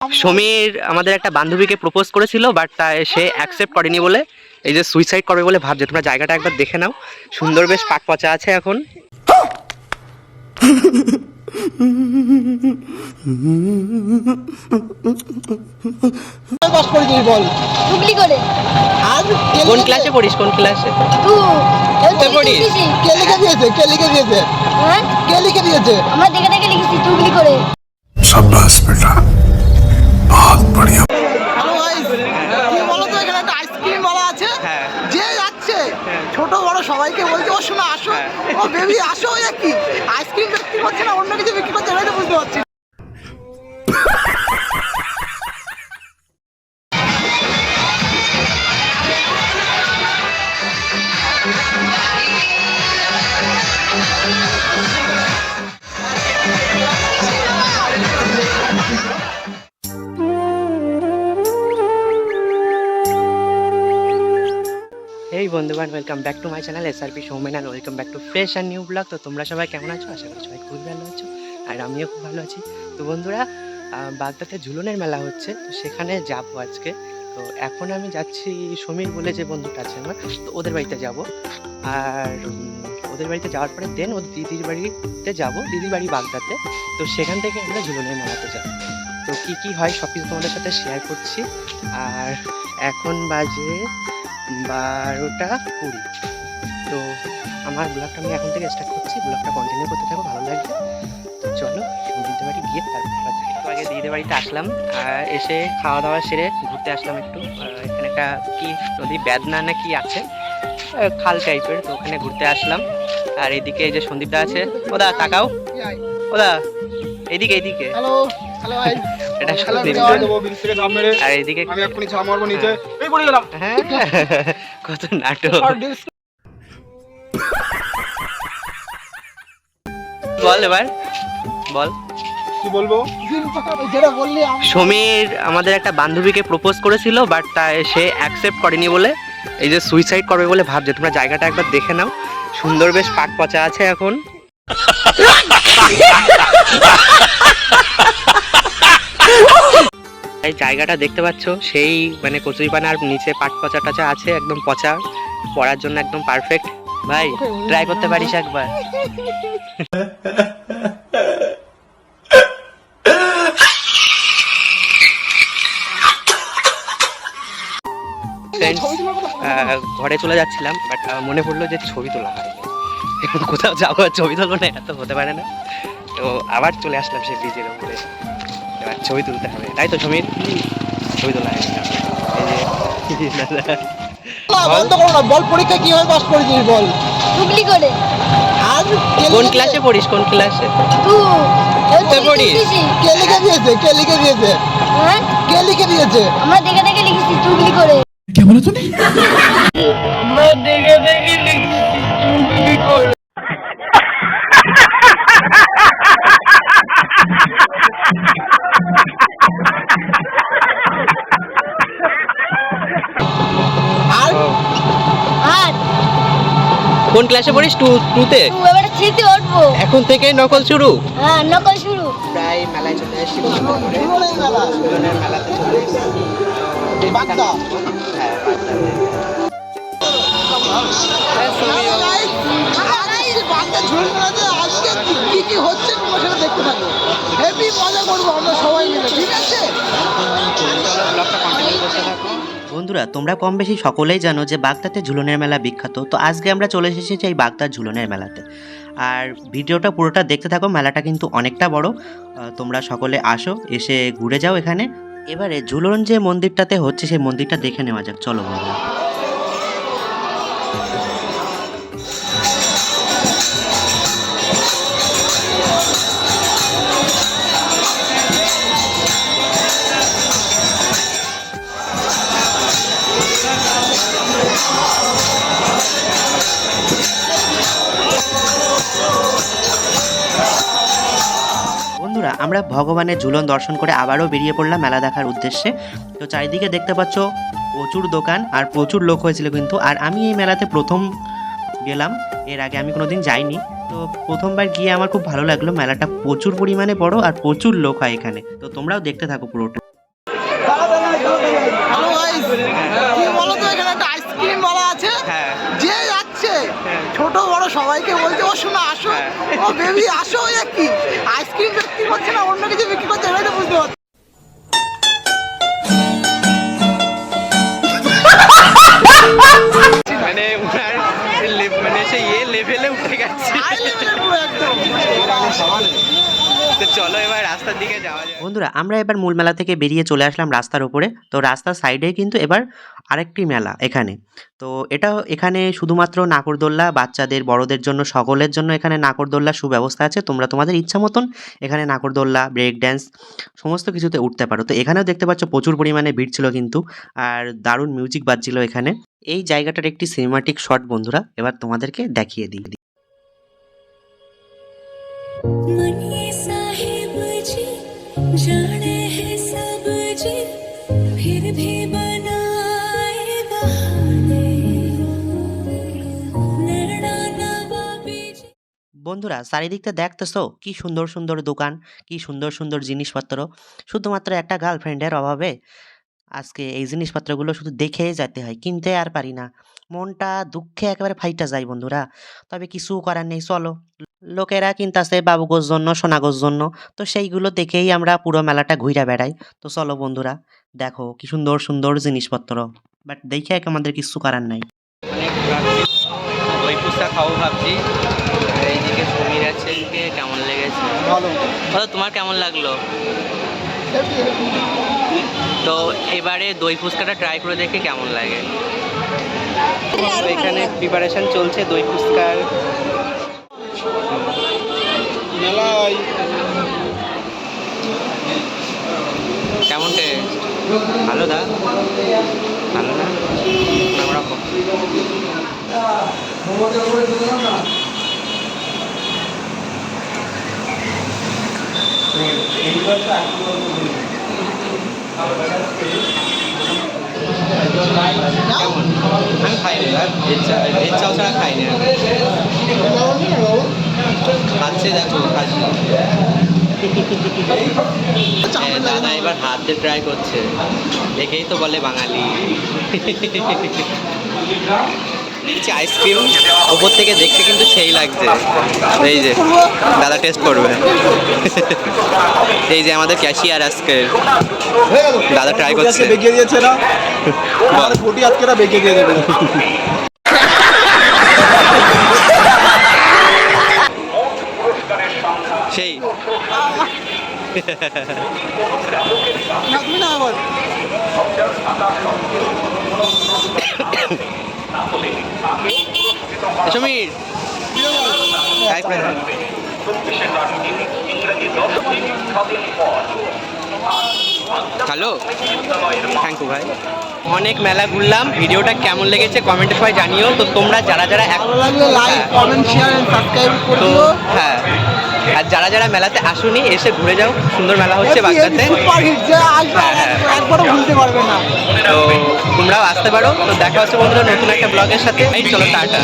সমীর আমাদের একটা বান্ধবীকে প্রপোজ করেছিল, বাট সে অ্যাকসেপ্ট করেনি বলে এই যে সুইসাইড করবে বলে ভাবছে। তোমরা জায়গাটা একবার দেখে নাও, সুন্দর বেশ পাট পচা আছে এখন। কোন ক্লাসে পড়িস? কোন ক্লাসে পড়িস? কে লিখে দিয়েছে? কে লিখে দিয়েছে? হ্যাঁ, কে লিখে দিয়েছে? আমরা দেখে দেখে লিখেছি চুগলি করে। शाबाश बेटा, बहुत बढ़िया। হ্যালো গাইস, কি বলো তো, এখানে একটা আইসক্রিম ওয়ালা আছে। হ্যাঁ। যে যাচ্ছে ছোট বড় সবাইকে বলছে, ও শোনো আসো, ও বেবি আসো, এ কি আইসক্রিম বিক্রি করছে না অন্য কিছু বিক্রি করছে, এটাই তো বুঝতে পারছি না। এই বন্ধুগণ, welcome back to my channel SRP Soumen, আর welcome back to fresh and new blog. তো তোমরা সবাই কেমন আছো? আশা করি সবাই খুব ভালো আছো, আর আমিও খুব ভালো আছি। তো বন্ধুরা, বাগদাতে ঝুলনের মেলা হচ্ছে, তো সেখানে যাবো আজকে। তো এখন আমি যাচ্ছি সমীর বলে যে বন্ধুটা আছে আমার, তো ওদের বাড়িতে যাব। আর ওদের বাড়িতে যাওয়ার পরে দেন ওর দিদির বাড়িতে যাব, দিদির বাড়ি বাগদাতে। তো সেখান থেকে আমরা ঝুলনের মেলাতে যাব। তো কী কী হয় সব কিছু তোমাদের সাথে শেয়ার করছি। আর এখন বাজে 12:20। তো আমার ব্লগটা আমি এখন থেকে স্টার্ট করছি, ব্লগটা কন্টিনিউ করতে থাকো, ভালো লাগবে। তো চলো দিদিদের বাড়ি গিয়ে তারপর একটু আগে দিদিদের বাড়িতে আসলাম, আর এসে খাওয়া দাওয়া সেরে ঘুরতে আসলাম একটু। এখানে একটা কি নদী, বেদনা না কি আছে, খাল টাইপের, তো ওখানে ঘুরতে আসলাম। আর এদিকে এই যে সন্দীপদা আছে, ওদা তাকাও, ওদা এদিকে এদিকে। হ্যালো হ্যালো গাইস, এটা সন্দীপ। আর এদিকে আমি এক্ষুনি ঝাঁপ মারবো নিচে, এই পড়ে গেলাম। হ্যাঁ কত নাটক। বল এবার বল, কি বলবো? যেটা বললি সমীর আমাদের একটা বান্ধবীকে প্রপোজ করেছিল, বাট সে অ্যাকসেপ্ট করেনি বলে এই যে সুইসাইড করবে বলে ভাবছে। তোমরা জায়গাটা একবার দেখে নাও, সুন্দর বেশ পাট পচা আছে এখন। এই জায়গাটা দেখতে পাচ্ছ, সেই মানে কচুরিপানার নিচে পাট পচা টাচা আছে, একদম পচা, পড়ার জন্য একদম পারফেক্ট। ভাই ট্রাই করতে পারিস একবার। ঘরে চলে যাচ্ছিলাম, বাট মনে পড়লো যে ছবি তোলা হয়, কোথাও যাবো ছবি তুলবো না, এটা তো হতে পারে না। তো আবার চলে আসলাম সেই ব্রিজের উপরে, এবার ছবি তুলতে হবে, তাই তো সমীর? ছবি তোলা হয় বন্ধ করো না, বল পরীক্ষা কিভাবে পাস করেছিস বল? চুগলি করে। আর কোন ক্লাসে পড়িস? কোন ক্লাসে পড়িস? কে লিখে দিয়েছে? কে লিখে দিয়েছে? হ্যাঁ, কে লিখে দিয়েছে? আমরা দেখে দেখে লিখেছি চুগলি করে। क्या बोला तूने? আমরা দেখে দেখে লিখেছি চুগলি করে। আর আর কোন ক্লাসে পড়িস? টুতে। তুই এবারে থ্রিতে উঠবো। এখন থেকে নকল শুরু। হ্যাঁ, নকল শুরু। প্রায় মেলায় চলে এসেছি, জীবনের মেলা, ঝুলনের মেলাতে চলে এসেছি। বাগদা। হ্যাঁ, বাগদা ঝুল মেলাতে আজকে কি কি হচ্ছে তোমরা সেটা দেখতে থাকো, হেভি মজা করবো আমরা সবাই মিলে, ঠিক আছে? বন্ধুরা, তোমরা কম বেশি সকলেই জানো যে বাগদাতে ঝুলনের মেলা বিখ্যাত। তো আজকে আমরা চলে এসেছি এই বাগদার ঝুলনের মেলাতে। আর ভিডিওটা পুরোটা দেখতে থাকো, মেলাটা কিন্তু অনেকটা বড়। তোমরা সকলে আসো, এসে ঘুরে যাও এখানে। এবারে ঝুলন যে মন্দিরটাতে হচ্ছে সেই মন্দিরটা দেখে নেওয়া যাক, চলো বন্ধুরা। বন্ধুরা, আমরা ভগবানের ঝুলন দর্শন করে আবারও বেরিয়ে পড়লাম মেলা দেখার উদ্দেশ্যে। তো চারিদিকে দেখতে পাচ্ছ প্রচুর দোকান আর প্রচুর লোক হয়েছিল কিন্তু। আর আমি এই মেলাতে প্রথম গেলাম, এর আগে আমি কোনোদিন যাইনি। তো প্রথমবার গিয়ে আমার খুব ভালো লাগলো, মেলাটা প্রচুর পরিমাণে বড় আর প্রচুর লোক হয় এখানে। তো তোমরাও দেখতে থাকো পুরোটা। হ্যালো গাইস, কি বলো তো, এখানে একটা আইসক্রিম ওয়ালা আছে, হ্যাঁ যে যাচ্ছে ছোট বড় সবাইকে বলছে ও শোনা আসো, ও বেবি আসো, এ কি আইসক্রিম বিক্রি করছে না অন্য কিছু বিক্রি করছে, এটাই তো বুঝতে পারছি। মানে ওনার মানে সে লেভেলে উঠে গেছে। হাই লেভেলের পুরো একদম। তো চলো এবার রাস্তার দিকে যাওয়া যায়। বন্ধুরা আমরা এবার মূল মেলা থেকে বেরিয়ে চলে আসলাম রাস্তার উপরে। তো রাস্তার সাইডে কিন্তু এবার আরেকটি মেলা এখানে। তো এখানে শুধুমাত্র নাগরদোল্লা, বাচ্চাদের বড়দের জন্য সকলের জন্য এখানে নাগরদোল্লার সুব্যবস্থা আছে। তোমরা তোমাদের ইচ্ছা মতন এখানে নাগরদোল্লা, ব্রেক ড্যান্স সমস্ত কিছুতে উঠতে পারো। তো এখানেও দেখতে পাচ্ছ প্রচুর পরিমাণে ভিড় ছিল কিন্তু, আর দারুণ মিউজিক বাজছিল এখানে। এই জায়গাটার একটি সিনেমাটিক শট বন্ধুরা এবার তোমাদেরকে দেখিয়ে দিই। मनी साहिब जी जाने हैं सब जी फिर भी बनाए बहाने नैना नवाबी जी। বন্ধুরা চারিদিকটা দেখতেছো কি সুন্দর সুন্দর দোকান, কি সুন্দর সুন্দর জিনিসপত্র। শুধুমাত্র একটা গার্লফ্রেন্ডের অভাবে আজকে এই জিনিসপত্রগুলো শুধু দেখেই যেতে হয়, কিনতে আর পারি না। মনটা দুঃখে একেবারে ফাইটা যায় বন্ধুরা। তবে কিছু করার নেই, চলো। লোকেরা কিনতাছে বাবুগোর জন্য, সোনাগোর জন্য, তো সেইগুলো দেখেই আমরা পুরো মেলাটা ঘুরে বেড়াই। তো চলো বন্ধুরা, দেখো কি সুন্দর সুন্দর জিনিসপত্র, বাট দেখে আমাদের কিছু করার নাই। দই ফুচকা খাবো ভাবছি। আর এইদিকে সমীর আছে, এদিকে কেমন লেগেছে? ভালো। তোমার কেমন লাগলো? তো এবারে দই ফুচকাটা ট্রাই করে দেখে কেমন লাগে। তো এখানে প্রিপারেশন চলছে দই ফুচকার। কেমন টেস্ট? ভালো দা? ভালো না? আমরা কেমন? আমি খাইনি, ভেজ চাও ছাড়া খাইনি। খাচ্ছে, দেখো খাচ্ছি। দাদা এবার হাত দিয়ে ট্রাই করছে, দেখেই তো বলে বাঙালি। আইসক্রিম ওপর থেকে দেখতে কিন্তু সেই লাগছে। এই যে দাদা টেস্ট করবে। এই যে আমাদের ক্যাশিয়ার আজকে দাদা ট্রাই করছে। বেঁকে দিয়েছে না, কোটি আজকে বেঁকে দিয়ে দেবে। সেই না আবার সমীর হ্যালো, থ্যাংক ইউ ভাই। অনেক মেলা ঘুরলাম, ভিডিওটা কেমন লেগেছে কমেন্টে সবাই জানিও। তো তোমরা যারা যারা ভালো লাগলে like, comment, share and subscribe করে তো দিও। হ্যাঁ, আর যারা যারা মেলাতে আসুনি এসে ঘুরে যাও, সুন্দর মেলা হচ্ছে বাগদাতে। সুপার হিট, যে আসবে একবারও ভুলতে পারবে না। তো তোমরাও আসতে পারো। তো দেখা হচ্ছে বন্ধুরা নতুন একটা ব্লগের সাথে। এই চলো টাটা।